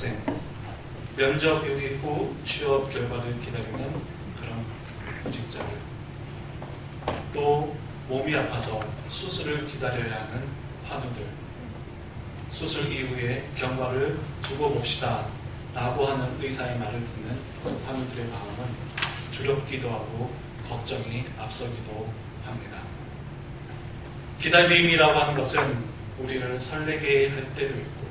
대학생, 면접 이후 취업 결과를 기다리는 그런 구직자들, 또 몸이 아파서 수술을 기다려야 하는 환우들, 수술 이후에 경과를 두고 봅시다 라고 하는 의사의 말을 듣는 환우들의 마음은 두렵기도 하고 걱정이 앞서기도 합니다. 기다림이라고 하는 것은 우리를 설레게 할 때도 있고,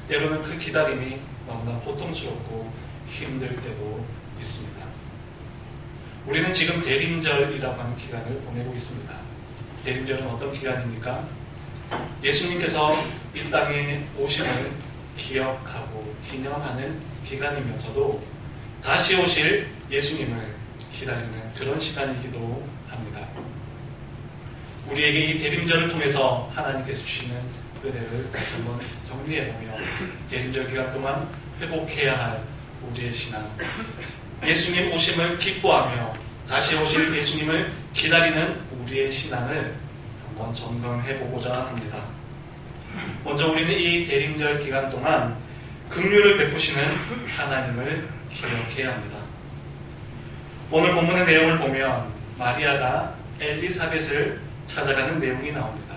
때로는 그 기다림이 너무나 고통스럽고 힘들 때도 있습니다. 우리는 지금 대림절이라고 하는 기간을 보내고 있습니다. 대림절은 어떤 기간입니까? 예수님께서 이 땅에 오심을 기억하고 기념하는 기간이면서도 다시 오실 예수님을 기다리는 그런 시간이기도 합니다. 우리에게 이 대림절을 통해서 하나님께서 주시는 은혜를 다시 한번 정리해보며 대림절 기간 동안 회복해야 할 우리의 신앙, 예수님 오심을 기뻐하며 다시 오실 예수님을 기다리는 우리의 신앙을 한번 점검해보고자 합니다. 먼저 우리는 이 대림절 기간 동안 긍휼을 베푸시는 하나님을 기억해야 합니다. 오늘 본문의 내용을 보면 마리아가 엘리사벳을 찾아가는 내용이 나옵니다.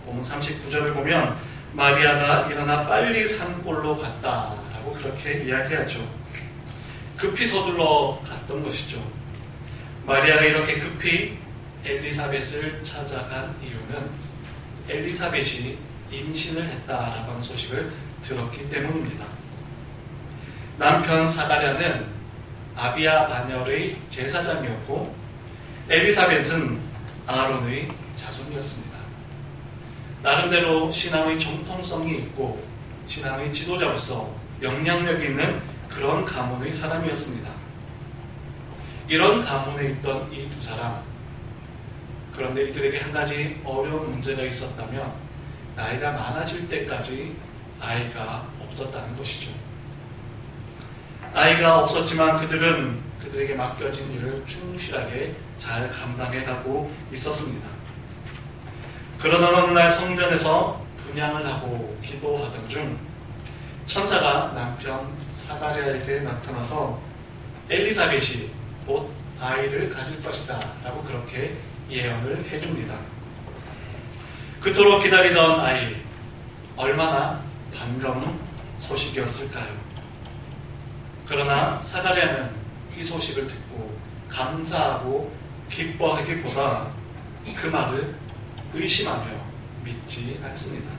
본문 39절을 보면 마리아가 일어나 빨리 산골로 갔다라고 그렇게 이야기하죠. 급히 서둘러 갔던 것이죠. 마리아가 이렇게 급히 엘리사벳을 찾아간 이유는 엘리사벳이 임신을 했다라고 하는 소식을 들었기 때문입니다. 남편 사가랴는 아비야 반열의 제사장이었고 엘리사벳은 아론의 자손이었습니다. 나름대로 신앙의 정통성이 있고 신앙의 지도자로서 영향력 있는 그런 가문의 사람이었습니다. 이런 가문에 있던 이 두 사람, 그런데 이들에게 한 가지 어려운 문제가 있었다면 나이가 많아질 때까지 아이가 없었다는 것이죠. 아이가 없었지만 그들에게 맡겨진 일을 충실하게 잘 감당해가고 있었습니다. 그러던 어느 날 성전에서 분향을 하고 기도하던 중 천사가 남편 사가랴에게 나타나서 엘리사벳이 곧 아이를 가질 것이다 라고 그렇게 예언을 해줍니다. 그토록 기다리던 아이, 얼마나 반가운 소식이었을까요? 그러나 사가랴는 이 소식을 듣고 감사하고 기뻐하기보다 그 말을 의심하며 믿지 않습니다.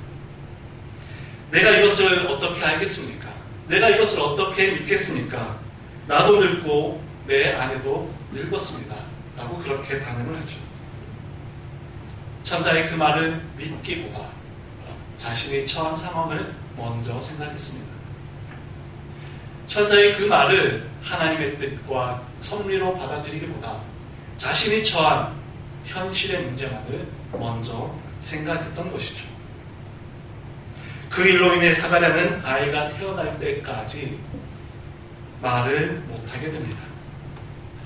내가 이것을 어떻게 알겠습니까? 내가 이것을 어떻게 믿겠습니까? 나도 늙고 내 아내도 늙었습니다 라고 그렇게 반응을 하죠. 천사의 그 말을 믿기보다 자신이 처한 상황을 먼저 생각했습니다. 천사의 그 말을 하나님의 뜻과 섭리로 받아들이기보다 자신이 처한 현실의 문제만을 먼저 생각했던 것이죠. 그 일로 인해 사가랴는 아이가 태어날 때까지 말을 못하게 됩니다.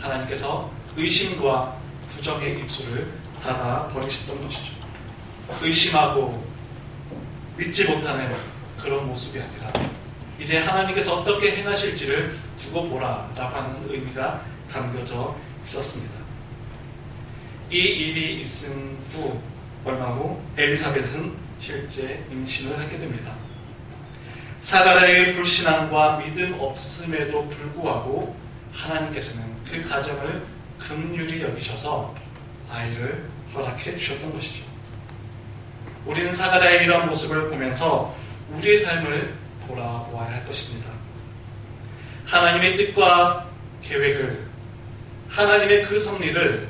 하나님께서 의심과 부정의 입술을 닫아 버리셨던 것이죠. 의심하고 믿지 못하는 그런 모습이 아니라 이제 하나님께서 어떻게 행하실지를 두고 보라라고 하는 의미가 담겨져 있었습니다. 이 일이 있은 후 얼마 후 엘리사벳은 실제 임신을 하게 됩니다. 사가랴의 불신앙과 믿음 없음에도 불구하고 하나님께서는 그 가정을 긍휼히 여기셔서 아이를 허락해 주셨던 것이죠. 우리는 사가랴의 이런 모습을 보면서 우리의 삶을 돌아보아야 할 것입니다. 하나님의 뜻과 계획을, 하나님의 그 섭리를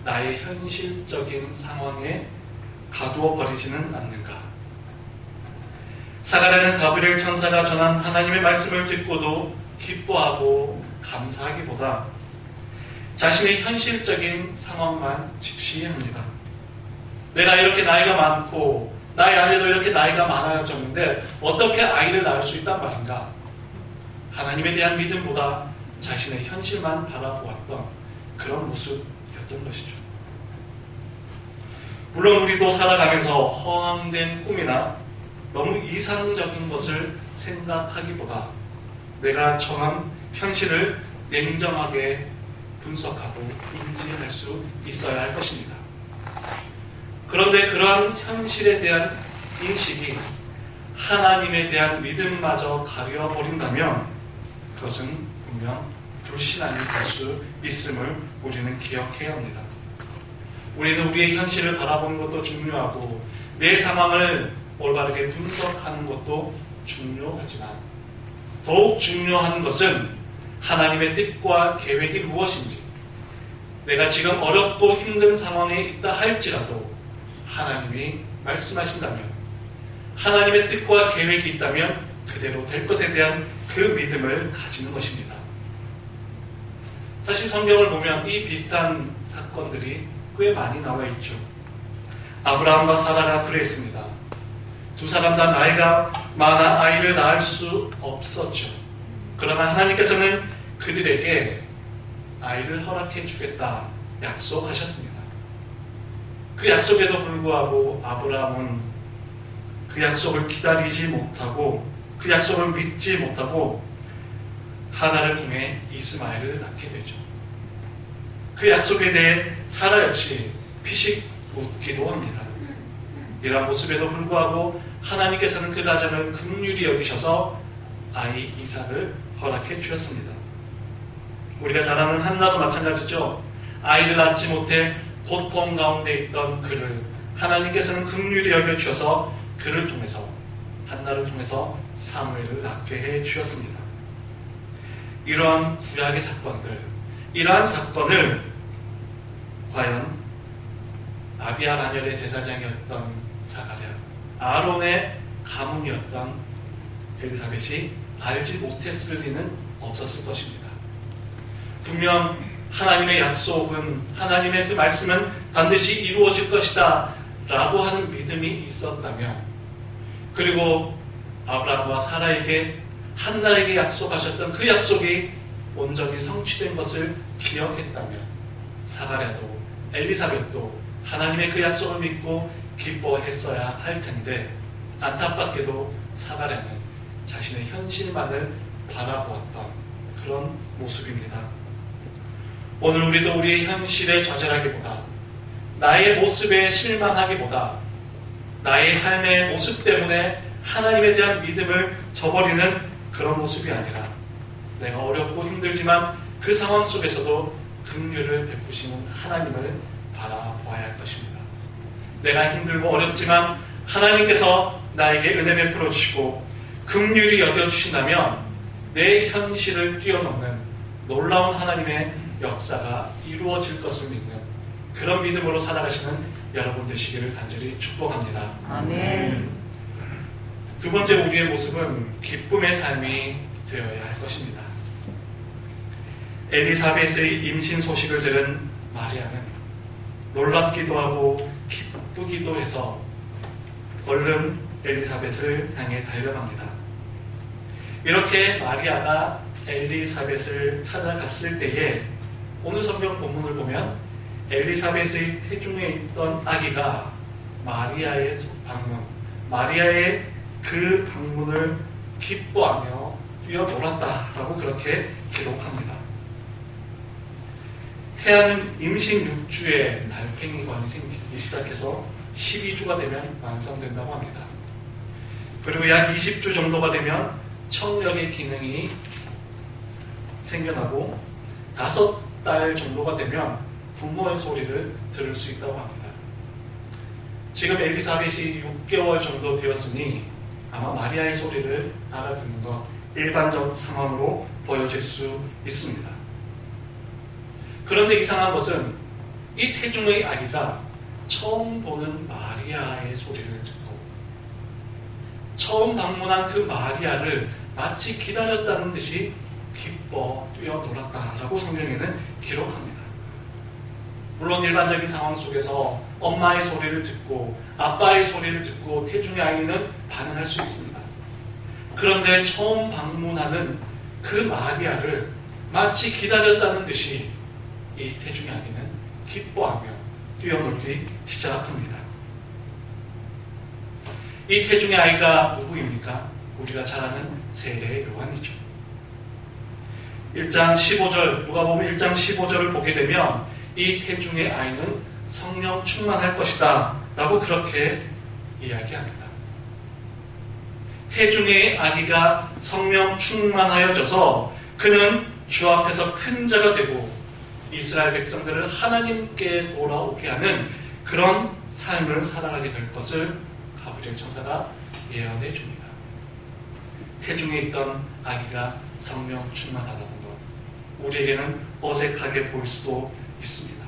나의 현실적인 상황에 가두어 버리지는 않는가? 사가랴는 가브리엘 천사가 전한 하나님의 말씀을 듣고도 기뻐하고 감사하기보다 자신의 현실적인 상황만 직시합니다. 내가 이렇게 나이가 많고 나의 아내도 이렇게 나이가 많아졌는데 어떻게 아이를 낳을 수 있단 말인가? 하나님에 대한 믿음보다 자신의 현실만 바라보았던 그런 모습이었던 것이죠. 물론 우리도 살아가면서 허황된 꿈이나 너무 이상적인 것을 생각하기보다 내가 처한 현실을 냉정하게 분석하고 인지할 수 있어야 할 것입니다. 그런데 그러한 현실에 대한 인식이 하나님에 대한 믿음마저 가려버린다면 그것은 분명 불신앙이 될 수 있음을 우리는 기억해야 합니다. 우리는 우리의 현실을 바라보는 것도 중요하고 내 상황을 올바르게 분석하는 것도 중요하지만 더욱 중요한 것은 하나님의 뜻과 계획이 무엇인지, 내가 지금 어렵고 힘든 상황에 있다 할지라도 하나님이 말씀하신다면, 하나님의 뜻과 계획이 있다면 그대로 될 것에 대한 그 믿음을 가지는 것입니다. 사실 성경을 보면 이 비슷한 사건들이 꽤 많이 나와 있죠. 아브라함과 사라가 그랬습니다. 두 사람 다 나이가 많아 아이를 낳을 수 없었죠. 그러나 하나님께서는 그들에게 아이를 허락해 주겠다 약속하셨습니다. 그 약속에도 불구하고 아브라함은 그 약속을 기다리지 못하고 그 약속을 믿지 못하고 하나를 통해 이스마엘을 낳게 되죠. 그 약속에 대해 사라 역시 피식 웃기도 합니다. 이러한 모습에도 불구하고 하나님께서는 그 가정을 긍휼히 여기셔서 아이 이삭을 허락해 주셨습니다. 우리가 잘 아는 한나도 마찬가지죠. 아이를 낳지 못해 고통 가운데 있던 그를 하나님께서는 긍휼히 여겨주셔서 그를 통해서, 한나를 통해서 사무엘을 낳게 해 주셨습니다. 이러한 구약의 사건들, 이러한 사건을 과연 아비야 가녀의 제사장이었던 사가랴, 아론의 가문이었던 엘리사벳이 알지 못했을 리는 없었을 것입니다. 분명 하나님의 약속은, 하나님의 그 말씀은 반드시 이루어질 것이다 라고 하는 믿음이 있었다면, 그리고 아브라함과 사라에게 한나에게 약속하셨던 그 약속이 온전히 성취된 것을 기억했다면 사가랴도 엘리사벳도 하나님의 그 약속을 믿고 기뻐했어야 할 텐데, 안타깝게도 사가랴는 자신의 현실만을 바라보았던 그런 모습입니다. 오늘 우리도 우리의 현실에 좌절하기보다, 나의 모습에 실망하기보다, 나의 삶의 모습 때문에 하나님에 대한 믿음을 저버리는 그런 모습이 아니라, 내가 어렵고 힘들지만 그 상황 속에서도 긍휼을 베푸시는 하나님을 바라보아야 할 것입니다. 내가 힘들고 어렵지만 하나님께서 나에게 은혜 베풀어 주시고 긍휼히 여겨주신다면 내 현실을 뛰어넘는 놀라운 하나님의 역사가 이루어질 것을 믿는 그런 믿음으로 살아가시는 여러분 되시기를 간절히 축복합니다. 아멘. 두 번째 우리의 모습은 기쁨의 삶이 되어야 할 것입니다. 엘리사벳의 임신 소식을 들은 마리아는 놀랍기도 하고 기쁘기도 해서 얼른 엘리사벳을 향해 달려갑니다. 이렇게 마리아가 엘리사벳을 찾아갔을 때에 오늘 성경 본문을 보면 엘리사벳의 태중에 있던 아기가 마리아의 방문, 마리아의 그 방문을 기뻐하며 뛰어놀았다라고 그렇게 기록합니다. 태아는 임신 6주에 달팽이관이 생기기 시작해서 12주가 되면 완성된다고 합니다. 그리고 약 20주 정도가 되면 청력의 기능이 생겨나고 5달 정도가 되면 부모의 소리를 들을 수 있다고 합니다. 지금 엘리사벳이 6개월 정도 되었으니 아마 마리아의 소리를 알아듣는 것 일반적 상황으로 보여질 수 있습니다. 그런데 이상한 것은 이 태중의 아기가 처음 보는 마리아의 소리를 듣고 처음 방문한 그 마리아를 마치 기다렸다는 듯이 기뻐 뛰어놀았다라고 성경에는 기록합니다. 물론 일반적인 상황 속에서 엄마의 소리를 듣고 아빠의 소리를 듣고 태중의 아이는 반응할 수 있습니다. 그런데 처음 방문하는 그 마리아를 마치 기다렸다는 듯이 이 태중의 아기는 기뻐하며 뛰어놀기 시작합니다. 이 태중의 아이가 누구입니까? 우리가 잘 아는 세례 요한이죠. 1장 15절, 누가복음 1장 15절을 보게 되면 이 태중의 아이는 성령 충만할 것이다 라고 그렇게 이야기합니다. 태중의 아기가 성령 충만하여져서 그는 주 앞에서 큰 자가 되고 이스라엘 백성들을 하나님께 돌아오게 하는 그런 삶을 살아가게 될 것을 가브리엘 천사가 예언해 줍니다. 태중에 있던 아기가 성령 충만하다는 것, 우리에게는 어색하게 보일 수도 있습니다.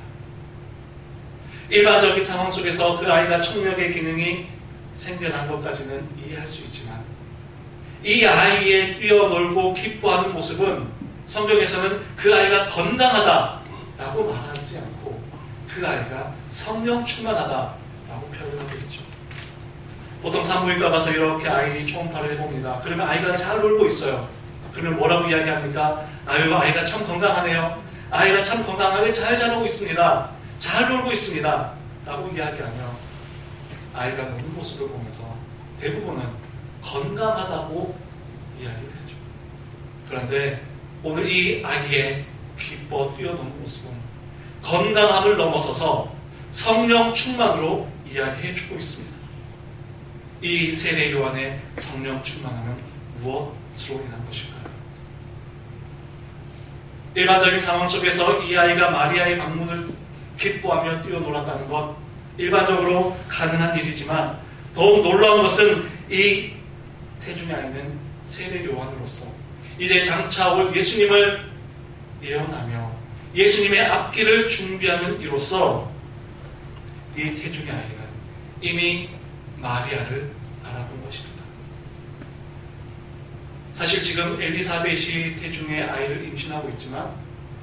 일반적인 상황 속에서 그 아이가 청력의 기능이 생겨난 것까지는 이해할 수 있지만 이 아이의 뛰어놀고 기뻐하는 모습은 성경에서는 그 아이가 건강하다라고 말하지 않고 그 아이가 성령 충만하다라고 표현하고 있죠. 보통 산부인과 가서 이렇게 아이 초음파를 해봅니다. 그러면 아이가 잘 놀고 있어요. 그러면 뭐라고 이야기합니까? 아유, 아이가 참 건강하네요. 아이가 참 건강하게 잘 자라고 있습니다. 잘 놀고 있습니다. 라고 이야기하며 아이가 노는 모습을 보면서 대부분은 건강하다고 이야기를 해줘. 그런데 오늘 이 아기의 기뻐 뛰어노는 모습은 건강함을 넘어서서 성령 충만으로 이야기해주고 있습니다. 이 세례 요한의 성령 충만함은 무엇으로 인한 것일까요? 일반적인 상황 속에서 이 아이가 마리아의 방문을 기뻐하며 뛰어놀았다는 것, 일반적으로 가능한 일이지만 더욱 놀라운 것은 이 태중의 아이는 세례 요한으로서 이제 장차 올 예수님을 예언하며 예수님의 앞길을 준비하는 이로써 이 태중의 아이는 이미 마리아를 알아본 것입니다. 사실 지금 엘리사벳이 태중의 아이를 임신하고 있지만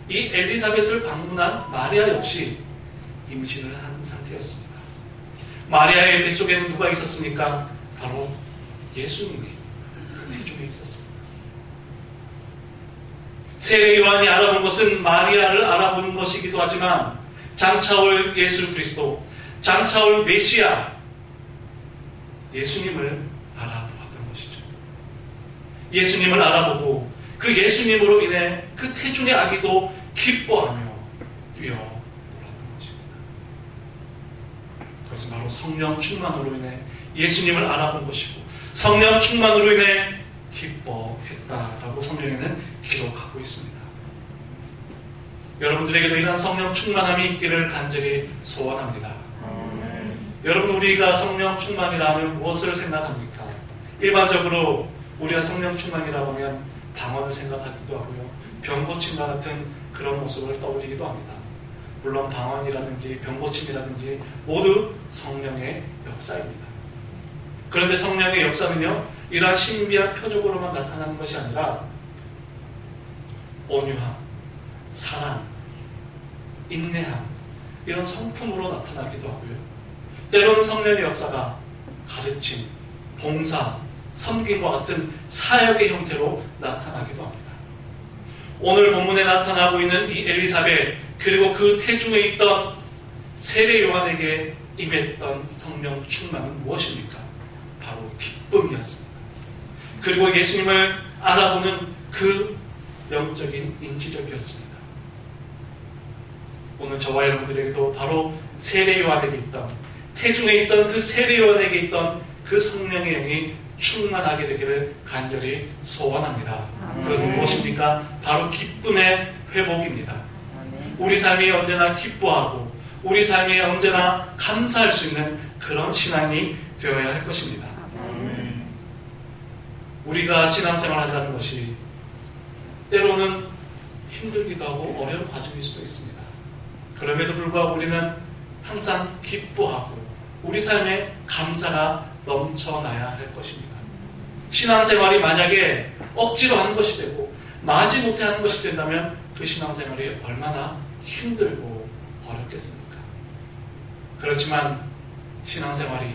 이 엘리사벳을 방문한 마리아 역시 임신을 한 상태였습니다. 마리아의 뱃속에는 누가 있었습니까? 바로 예수님이 그 태중에 있었습니다. 세례 요한이 알아본 것은 마리아를 알아보는 것이기도 하지만 장차 올 예수 그리스도, 장차 올 메시아 예수님을 알아보았던 것이죠. 예수님을 알아보고 그 예수님으로 인해 그 태중의 아기도 기뻐하며 뛰어놀았던 것입니다. 그것은 바로 성령 충만으로 인해 예수님을 알아본 것이고 성령 충만으로 인해 기뻐했다라고 성경에는 기록하고 있습니다. 여러분들에게도 이런 성령 충만함이 있기를 간절히 소원합니다. 여러분, 우리가 성령 충만이라 하면 무엇을 생각합니까? 일반적으로 우리가 성령 충만이라고 하면 방언을 생각하기도 하고요, 병고침과 같은 그런 모습을 떠올리기도 합니다. 물론 방언이라든지 병고침이라든지 모두 성령의 역사입니다. 그런데 성령의 역사는요, 이러한 신비한 표적으로만 나타나는 것이 아니라 온유함, 사랑, 인내함, 이런 성품으로 나타나기도 하고요, 때로는 성령의 역사가 가르침, 봉사, 섬김과 같은 사역의 형태로 나타나기도 합니다. 오늘 본문에 나타나고 있는 이 엘리사벳, 그리고 그 태중에 있던 세례 요한에게 임했던 성령 충만은 무엇입니까? 바로 기쁨이었습니다. 그리고 예수님을 알아보는 그 영적인 인지력이었습니다. 오늘 저와 여러분들에게도 바로 세례 요한에게 있던, 태중에 있던 그 세례 요한에게 있던 그 성령의 영이 충만하게 되기를 간절히 소원합니다. 그것은 무엇입니까? 바로 기쁨의 회복입니다. 우리 삶이 언제나 기뻐하고 우리 삶이 언제나 감사할 수 있는 그런 신앙이 되어야 할 것입니다. 우리가 신앙생활을 한다는 것이 때로는 힘들기도 하고 어려운 과정일 수도 있습니다. 그럼에도 불구하고 우리는 항상 기뻐하고 우리 삶에 감사가 넘쳐나야 할 것입니다. 신앙생활이 만약에 억지로 하는 것이 되고 마지못해 하는 것이 된다면 그 신앙생활이 얼마나 힘들고 어렵겠습니까? 그렇지만 신앙생활이,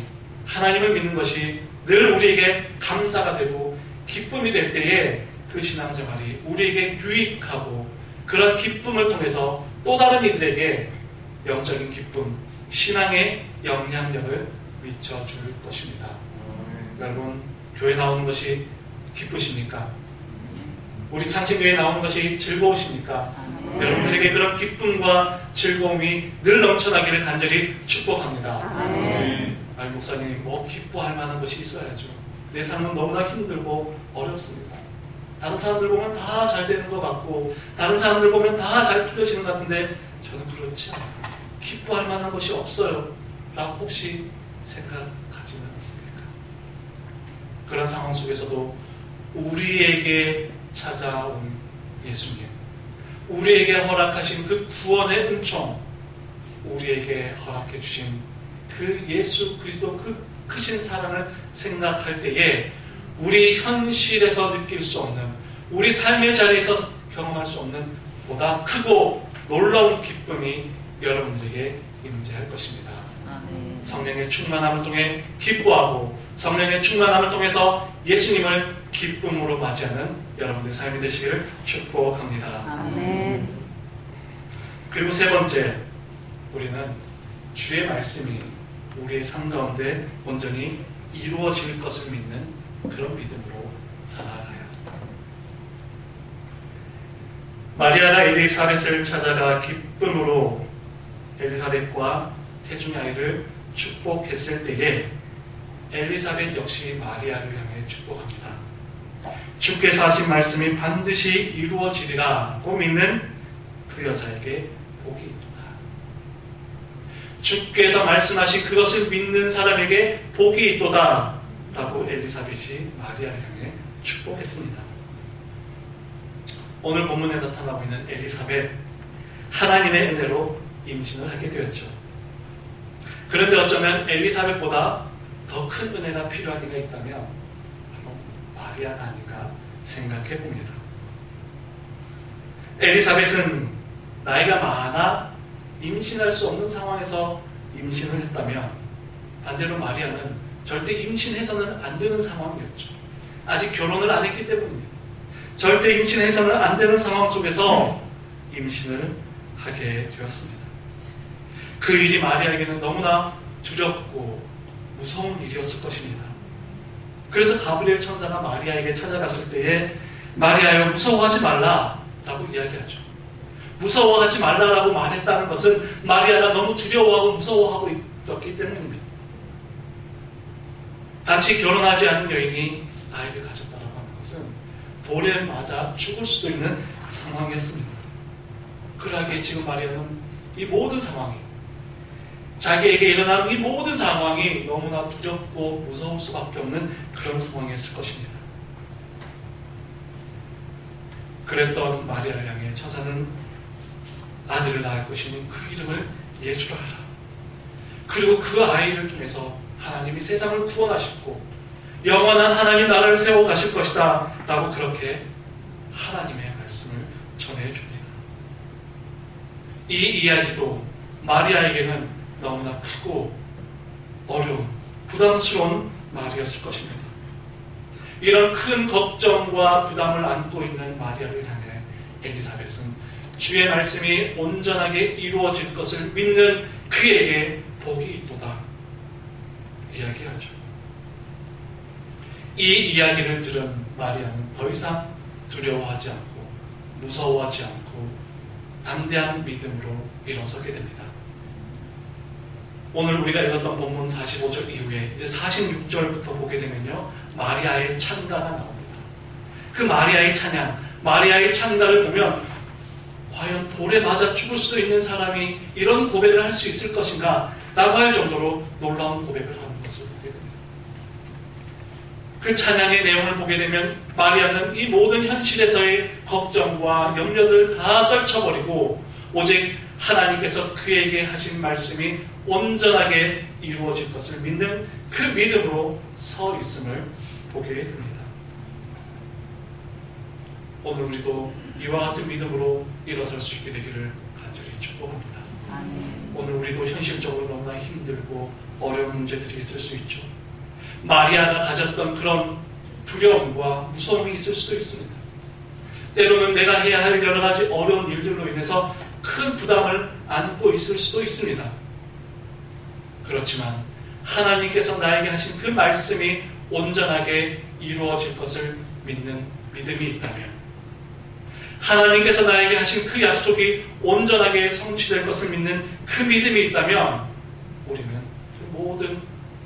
하나님을 믿는 것이 늘 우리에게 감사가 되고 기쁨이 될 때에 그 신앙생활이 우리에게 유익하고 그런 기쁨을 통해서 또 다른 이들에게 영적인 기쁨, 신앙의 영향력을 미쳐줄 것입니다. 여러분, 교회 나오는 것이 기쁘십니까? 우리 창신교회에 나오는 것이 즐거우십니까? 여러분들에게 그런 기쁨과 즐거움이 늘 넘쳐나기를 간절히 축복합니다. 아니 목사님, 뭐 기뻐할 만한 것이 있어야죠. 내 삶은 너무나 힘들고 어렵습니다. 다른 사람들 보면 다 잘 되는 것 같고 다른 사람들 보면 다 잘 풀려지는 것 같은데 저는 그렇지 않아요. 기뻐할 만한 것이 없어요 라고 혹시 생각하지는 않습니까? 그런 상황 속에서도 우리에게 찾아온 예수님, 우리에게 허락하신 그 구원의 은총, 우리에게 허락해 주신 그 예수 그리스도 그 크신 사랑을 생각할 때에 우리 현실에서 느낄 수 없는, 우리 삶의 자리에서 경험할 수 없는 보다 크고 놀라운 기쁨이 여러분들에게 임재할 것입니다. 성령의 충만함을 통해 기뻐하고 성령의 충만함을 통해서 예수님을 기쁨으로 맞이하는 여러분들의 삶이 되시기를 축복합니다. 아멘. 그리고 세 번째, 우리는 주의 말씀이 우리의 삶 가운데 온전히 이루어질 것을 믿는 그런 믿음으로 살아가야 합니다. 마리아가 엘리사벳을 찾아가 기쁨으로 엘리사벳과 태중의 아이를 축복했을 때에 엘리사벳 역시 마리아를 향해 축복합니다. 주께서 하신 말씀이 반드시 이루어지리라고 믿는 그 여자에게 복이 있도다. 주께서 말씀하신 그것을 믿는 사람에게 복이 있도다 라고 엘리사벳이 마리아를 향해 축복했습니다. 오늘 본문에 나타나고 있는 엘리사벳, 하나님의 은혜로 임신을 하게 되었죠. 그런데 어쩌면 엘리사벳보다 더 큰 은혜가 필요한 이가 있다면 마리아가 아닌가 생각해 봅니다. 엘리사벳은 나이가 많아 임신할 수 없는 상황에서 임신을 했다면 반대로 마리아는 절대 임신해서는 안 되는 상황이었죠. 아직 결혼을 안 했기 때문입니다. 절대 임신해서는 안 되는 상황 속에서 임신을 하게 되었습니다. 그 일이 마리아에게는 너무나 두렵고 무서운 일이었을 것입니다. 그래서 가브리엘 천사가 마리아에게 찾아갔을 때에 마리아여 무서워하지 말라라고 이야기하죠. 무서워하지 말라라고 말했다는 것은 마리아가 너무 두려워하고 무서워하고 있었기 때문입니다. 당시 결혼하지 않은 여인이 아이를 가졌다라고 하는 것은 돌에 맞아 죽을 수도 있는 상황이었습니다. 그러기에 지금 마리아는 이 모든 상황이, 자기에게 일어나는 이 모든 상황이 너무나 두렵고 무서울 수밖에 없는 그런 상황이었을 것입니다. 그랬던 마리아를 향해 천사는 아들을 낳을 것이니 그 이름을 예수라 하라. 그리고 그 아이를 통해서 하나님이 세상을 구원하시고 영원한 하나님 나라를 세워가실 것이다 라고 그렇게 하나님의 말씀을 전해줍니다. 이 이야기도 마리아에게는 너무나 크고 어려운 부담스러운 말이었을 것입니다. 이런 큰 걱정과 부담을 안고 있는 마리아를 향해 엘리사벳은 주의 말씀이 온전하게 이루어질 것을 믿는 그에게 복이 있도다 이야기하죠. 이 이야기를 들은 마리아는 더 이상 두려워하지 않고 무서워하지 않고 담대한 믿음으로 일어서게 됩니다. 오늘 우리가 읽었던 본문 45절 이후에 이제 46절부터 보게 되면요, 마리아의 찬가가 나옵니다. 그 마리아의 찬양, 마리아의 찬가를 보면 과연 돌에 맞아 죽을 수도 있는 사람이 이런 고백을 할 수 있을 것인가 라고 할 정도로 놀라운 고백을 하는 것을 보게 됩니다. 그 찬양의 내용을 보게 되면 마리아는 이 모든 현실에서의 걱정과 염려를 다 떨쳐버리고 오직 하나님께서 그에게 하신 말씀이 온전하게 이루어질 것을 믿는 그 믿음으로 서 있음을 보게 됩니다. 오늘 우리도 이와 같은 믿음으로 일어설 수 있게 되기를 간절히 축복합니다. 오늘 우리도 현실적으로 너무나 힘들고 어려운 문제들이 있을 수 있죠. 마리아가 가졌던 그런 두려움과 무서움이 있을 수도 있습니다. 때로는 내가 해야 할 여러 가지 어려운 일들로 인해서 큰 부담을 안고 있을 수도 있습니다. 그렇지만 하나님께서 나에게 하신 그 말씀이 온전하게 이루어질 것을 믿는 믿음이 있다면, 하나님께서 나에게 하신 그 약속이 온전하게 성취될 것을 믿는 그 믿음이 있다면, 우리는 그 모든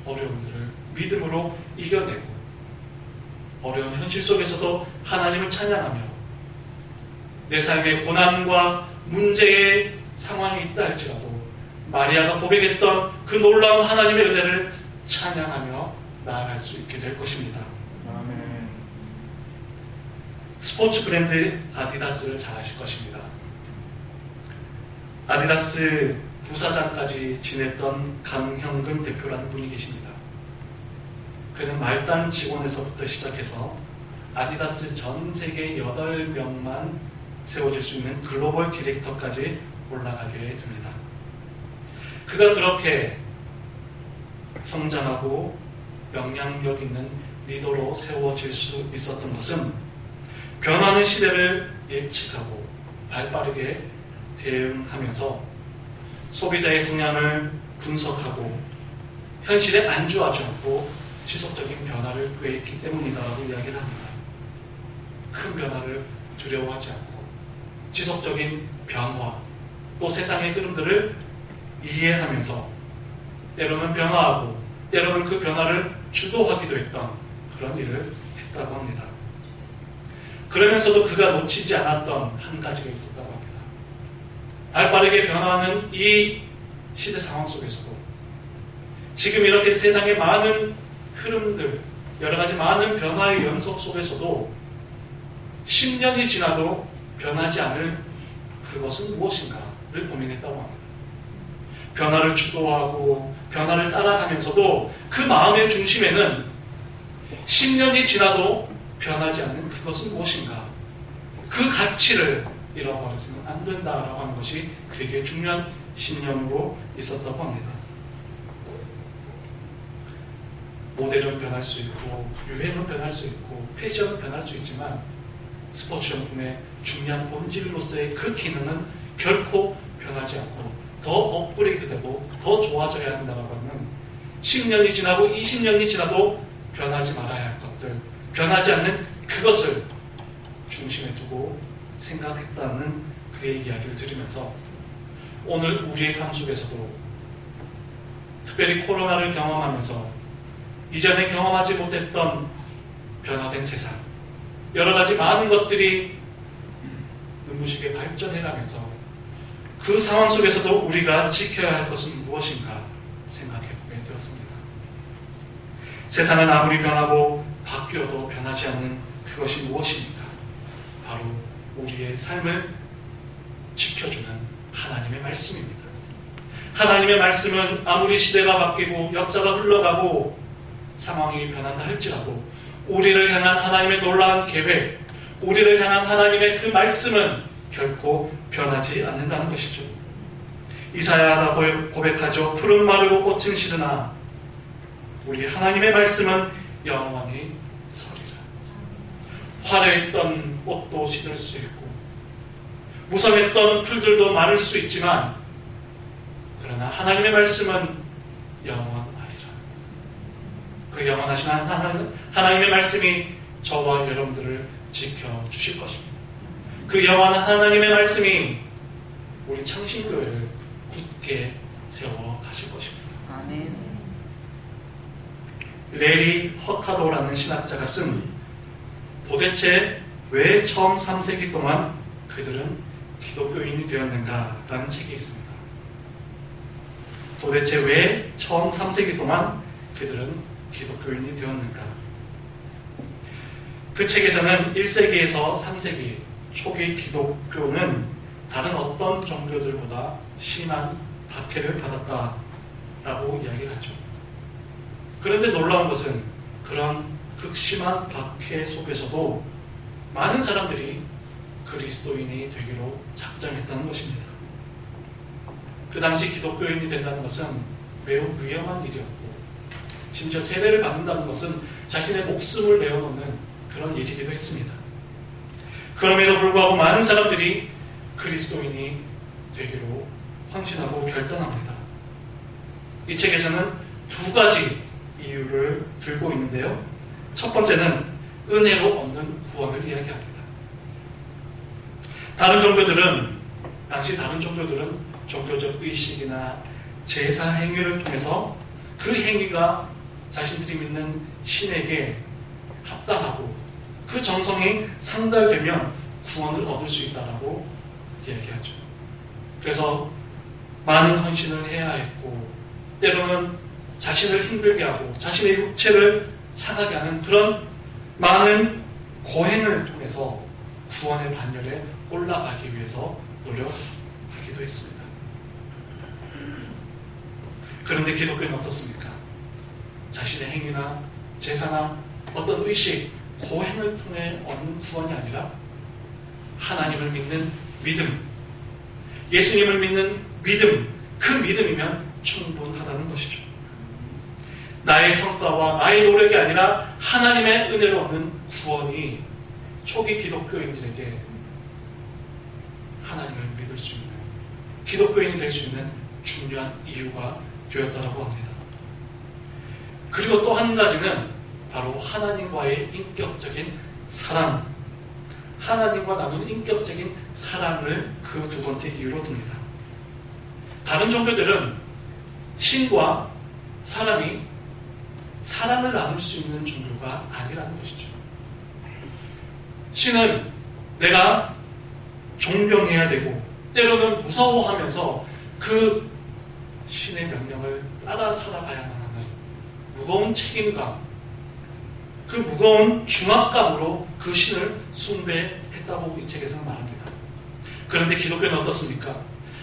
어려움들을 믿음으로 이겨내고 어려운 현실 속에서도 하나님을 찬양하며 내 삶의 고난과 문제의 상황이 있다 할지라도 마리아가 고백했던 그 놀라운 하나님의 은혜를 찬양하며 나아갈 수 있게 될 것입니다. 아멘. 스포츠 브랜드 아디다스를 잘 아실 것입니다. 아디다스 부사장까지 지냈던 강형근 대표라는 분이 계십니다. 그는 말단 직원에서부터 시작해서 아디다스 전 세계 8명만 세워질 수 있는 글로벌 디렉터까지 올라가게 됩니다. 그가 그렇게 성장하고 영향력 있는 리더로 세워질 수 있었던 것은 변하는 시대를 예측하고 발빠르게 대응하면서 소비자의 성향을 분석하고 현실에 안주하지 않고 지속적인 변화를 꾀했기 때문이다라고 이야기를 합니다. 큰 변화를 두려워하지 않고 지속적인 변화, 또 세상의 흐름들을 이해하면서 때로는 변화하고 때로는 그 변화를 주도하기도 했던 그런 일을 했다고 합니다. 그러면서도 그가 놓치지 않았던 한 가지가 있었다고 합니다. 발빠르게 변화하는 이 시대 상황 속에서도 지금 이렇게 세상의 많은 흐름들, 여러 가지 많은 변화의 연속 속에서도 10년이 지나도 변하지 않을 그것은 무엇인가를 고민했다고 합니다. 변화를 주도하고 변화를 따라가면서도 그 마음의 중심에는 10년이 지나도 변하지 않는 그것은 무엇인가, 그 가치를 잃어버려서는 안 된다라고 하는 것이 되게 중요한 신념으로 있었다고 합니다. 모델은 변할 수 있고 유행은 변할 수 있고 패션은 변할 수 있지만 스포츠용품의 중요한 본질로서의 그 기능은 결코 변하지 않고 더 업그레이드되고 더 좋아져야 한다고 하는 10년이 지나고 20년이 지나도 변하지 말아야 할 것들, 변하지 않는 그것을 중심에 두고 생각했다는 그의 이야기를 들으면서 오늘 우리의 삶 속에서도 특별히 코로나를 경험하면서 이전에 경험하지 못했던 변화된 세상, 여러 가지 많은 것들이 눈부시게 발전해가면서 그 상황 속에서도 우리가 지켜야 할 것은 무엇인가 생각해보게 되었습니다. 세상은 아무리 변하고 바뀌어도 변하지 않는 그것이 무엇입니까? 바로 우리의 삶을 지켜주는 하나님의 말씀입니다. 하나님의 말씀은 아무리 시대가 바뀌고 역사가 흘러가고 상황이 변한다 할지라도 우리를 향한 하나님의 놀라운 계획, 우리를 향한 하나님의 그 말씀은 결코 변하지 않는다는 것이죠. 이사야가 고백하죠. 푸른 마르고 꽃은 시드나 우리 하나님의 말씀은 영원히 서리라. 화려했던 꽃도 시들 수 있고 무성했던 풀들도 마를 수 있지만 그러나 하나님의 말씀은 영원하리라. 그 영원하신 하나님의 말씀이 저와 여러분들을 지켜주실 것입니다. 그 영원한 하나님의 말씀이 우리 창신교회를 굳게 세워 가실 것입니다. 아멘. 레리 허카도라는 신학자가 쓴 도대체 왜 처음 3세기 동안 그들은 기독교인이 되었는가라는 책이 있습니다. 도대체 왜 처음 3세기 동안 그들은 기독교인이 되었는가? 그 책에서는 1세기에서 3세기 초기 기독교는 다른 어떤 종교들보다 심한 박해를 받았다라고 이야기를 하죠. 그런데 놀라운 것은 그런 극심한 박해 속에서도 많은 사람들이 그리스도인이 되기로 작정했다는 것입니다. 그 당시 기독교인이 된다는 것은 매우 위험한 일이었고 심지어 세례를 받는다는 것은 자신의 목숨을 내어놓는 그런 일이기도 했습니다. 그럼에도 불구하고 많은 사람들이 그리스도인이 되기로 확신하고 결단합니다. 이 책에서는 두 가지 이유를 들고 있는데요. 첫 번째는 은혜로 얻는 구원을 이야기합니다. 당시 다른 종교들은 종교적 의식이나 제사 행위를 통해서 그 행위가 자신들이 믿는 신에게 합당하고 그 정성이 상달되면 구원을 얻을 수 있다라고 이야기하죠. 그래서 많은 헌신을 해야 했고 때로는 자신을 힘들게 하고 자신의 육체를 상하게 하는 그런 많은 고행을 통해서 구원의 반열에 올라가기 위해서 노력하기도 했습니다. 그런데 기독교는 어떻습니까? 자신의 행위나 제사나 어떤 의식, 고행을 통해 얻는 구원이 아니라 하나님을 믿는 믿음, 예수님을 믿는 믿음, 그 믿음이면 충분하다는 것이죠. 나의 성과와 나의 노력이 아니라 하나님의 은혜로 얻는 구원이 초기 기독교인들에게 하나님을 믿을 수 있는, 기독교인이 될 수 있는 중요한 이유가 되었다고 합니다. 그리고 또 한 가지는 바로 하나님과의 인격적인 사랑, 하나님과 나누는 인격적인 사랑을 그 두 번째 이유로 듭니다. 다른 종교들은 신과 사람이 사랑을 나눌 수 있는 종교가 아니라는 것이죠. 신은 내가 존경해야 되고 때로는 무서워하면서 그 신의 명령을 따라 살아가야만 하는 무거운 책임감, 그 무거운 중압감으로 그 신을 숭배했다고 이 책에서는 말합니다. 그런데 기독교는 어떻습니까?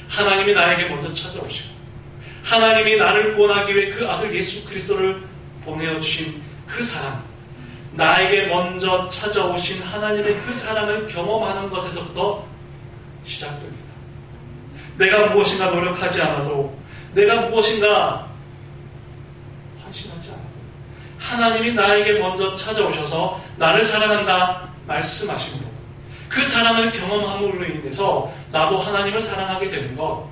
하나님이 나에게 먼저 찾아오시고 하나님이 나를 구원하기 위해 그 아들 예수 그리스도를 보내어주신 그 사랑, 나에게 먼저 찾아오신 하나님의 그 사랑을 경험하는 것에서부터 시작됩니다. 내가 무엇인가 노력하지 않아도, 내가 무엇인가 헌신하지 않아도 하나님이 나에게 먼저 찾아오셔서 나를 사랑한다 말씀하심으로 그 사랑을 경험함으로 인해서 나도 하나님을 사랑하게 되는 것,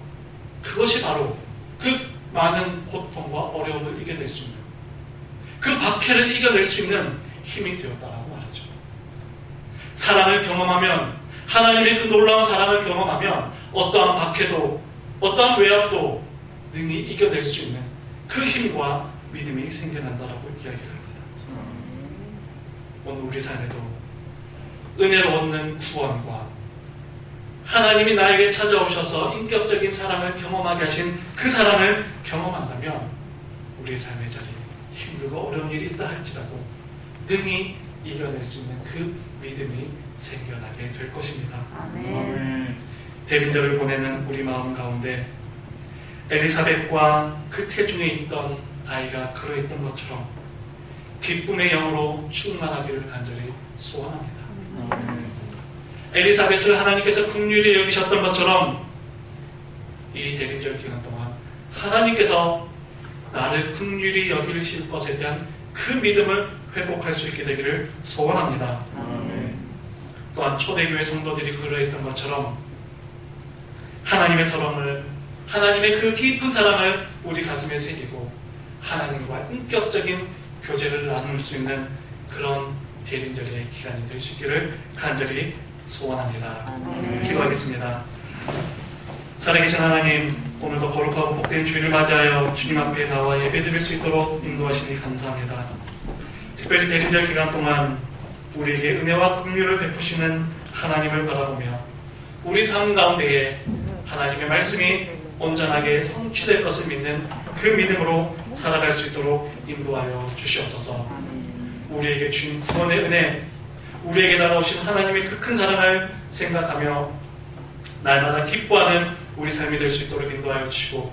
그것이 바로 그 많은 고통과 어려움을 이겨낼 수 있는, 그 박해를 이겨낼 수 있는 힘이 되었다라고 말하죠. 사랑을 경험하면, 하나님의 그 놀라운 사랑을 경험하면 어떠한 박해도 어떠한 외압도 능히 이겨낼 수 있는 그 힘과 믿음이 생겨난다라고 이야기합니다. 오늘 우리 삶에도 은혜로 얻는 구원과 하나님이 나에게 찾아오셔서 인격적인 사랑을 경험하게 하신 그 사랑을 경험한다면 우리의 삶의 자리에 힘들고 어려운 일이 있다 할지라도 능히 이겨낼 수 있는 그 믿음이 생겨나게 될 것입니다. 아멘. 대림절을 보내는 우리 마음 가운데 엘리사벳과 그 태중에 있던 아이가 그러했던 것처럼 기쁨의 영으로 충만하기를 간절히 소원합니다. 엘리사벳을 하나님께서 긍휼히 여기셨던 것처럼 이 대림절 기간 동안 하나님께서 나를 긍휼히 여기실 것에 대한 그 믿음을 회복할 수 있게 되기를 소원합니다. 또한 초대교회 성도들이 그러했던 것처럼 하나님의 사랑을, 하나님의 그 깊은 사랑을 우리 가슴에 새기고 하나님과 인격적인 교제를 나눌 수 있는 그런 대림절의 기간이 될 수 있기를 간절히 소원합니다. 기도하겠습니다. 살아계신 하나님, 오늘도 거룩하고 복된 주일을 맞이하여 주님 앞에 나와 예배드릴 수 있도록 인도하시니 감사합니다. 특별히 대림절 기간 동안 우리에게 은혜와 긍휼을 베푸시는 하나님을 바라보며 우리 삶 가운데에 하나님의 말씀이 온전하게 성취될 것을 믿는 그 믿음으로 살아갈 수 있도록 인도하여 주시옵소서. 우리에게 주신 구원의 은혜, 우리에게 다가오신 하나님의 그 큰 사랑을 생각하며 날마다 기뻐하는 우리 삶이 될 수 있도록 인도하여 주시고,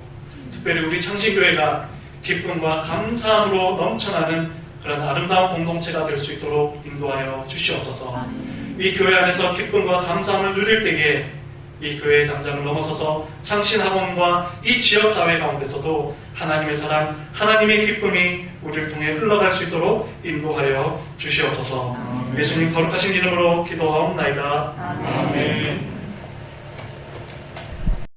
특별히 우리 창신교회가 기쁨과 감사함으로 넘쳐나는 그런 아름다운 공동체가 될 수 있도록 인도하여 주시옵소서. 이 교회 안에서 기쁨과 감사함을 누릴 때에 이 교회의 당장을 넘어서서 창신학원과 이 지역사회 가운데서도 하나님의 사랑, 하나님의 기쁨이 우리를 통해 흘러갈 수 있도록 인도하여 주시옵소서. 예수님 거룩하신 이름으로 기도하옵나이다. 아멘.